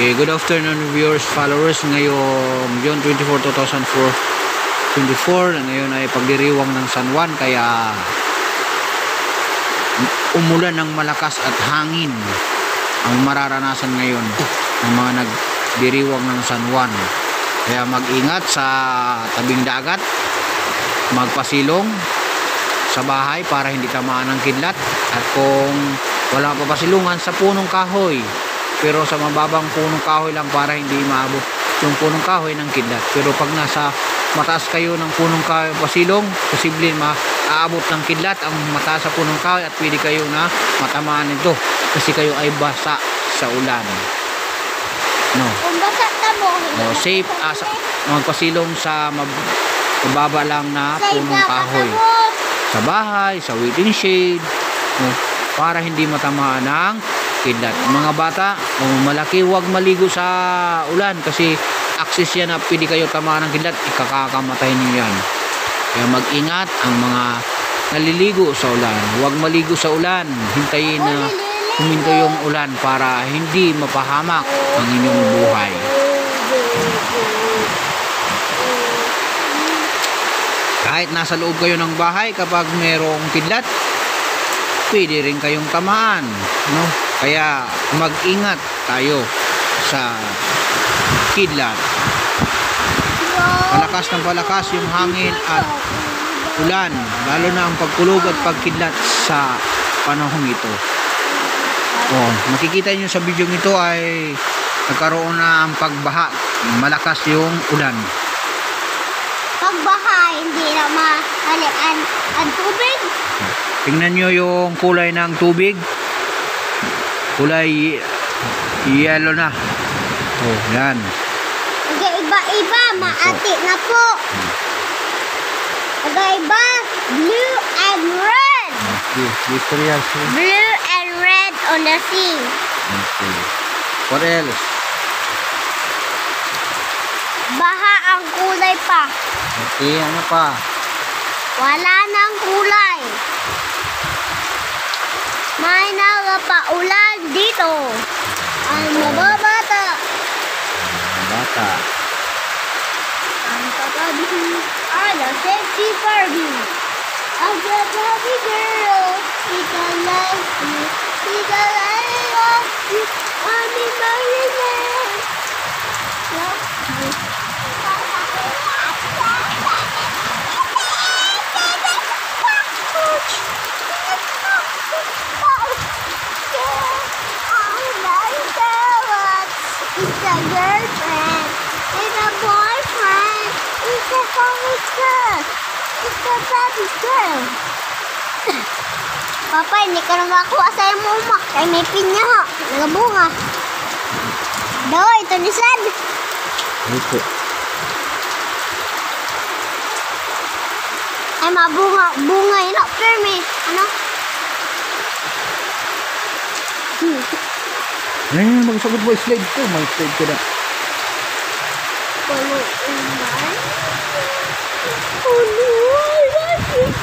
Okay, good afternoon viewers, followers. Ngayong June 24, 2024, ngayon ay pagdiriwang ng San Juan, kaya umulan ng malakas at hangin ang mararanasan ngayon ng mga nagdiriwang ng San Juan. Kaya mag-ingat sa tabing dagat, magpasilong sa bahay para hindi tamaan ng kidlat, at kung wala pa pasilungan, sa punong kahoy, pero sa mababang punong kahoy lang para hindi maabot yung punong kahoy ng kidlat. Pero pag nasa mataas kayo ng punong kahoy pasilong, posible maaabot ng kidlat ang mataas sa punong kahoy at pwede kayo na matamaan nito kasi kayo ay basa sa ulan. No. Kung basa mo, Safe magpasilong sa mababa lang na punong kahoy, sa bahay, sa waiting shade, para hindi matamaan ng kidlat. Mga bata, malaki, huwag maligo sa ulan kasi access yan na pwede kayo tamaan ng kidlat, ikakakamatay niyo yan. Kaya mag-ingat ang mga naliligo sa ulan. Huwag maligo sa ulan, hintayin na huminto yung ulan para hindi mapahamak ang inyong buhay. Kahit nasa loob kayo ng bahay, kapag merong kidlat, pwede rin kayong tamaan, no? Kaya mag-ingat tayo sa kidlat. Palakas ng palakas yung hangin at ulan, lalo na ang pagkulog at pagkidlat sa panahong ito. Makikita nyo sa video ito ay nagkaroon na ang pagbaha, malakas yung ulan. pagbaha, hindi na mahalian ang tubig. Tingnan nyo yung kulay ng tubig, kulay yellow na. Yan. Nag-iba-iba, maati na po. Nag-iba, blue and red. Blue and red on the sea. Okay. What else? Baha ang kulay pa. Okay, ano pa? Wala nang kulay. May nagpaulan dito. Ang mababata. Bata. Ang katabi ay the safety Barbie. Ang katabi girl, ika like you, ika like you, Mommy Marilyn. Love you. It's a girlfriend. It's a boyfriend. It's a homie girl. It's a baby girl. Papa, hindi ka nang makuha sa iyong mama. Kaya may pinya ho. Nagabunga. Daw, ito ni Sad. Ito. Ay, mabunga. Bunga yun. Perme. Ano? Magsagot mo, slide ko. May slide ko na. Pulo ulan. Oh no, I like it.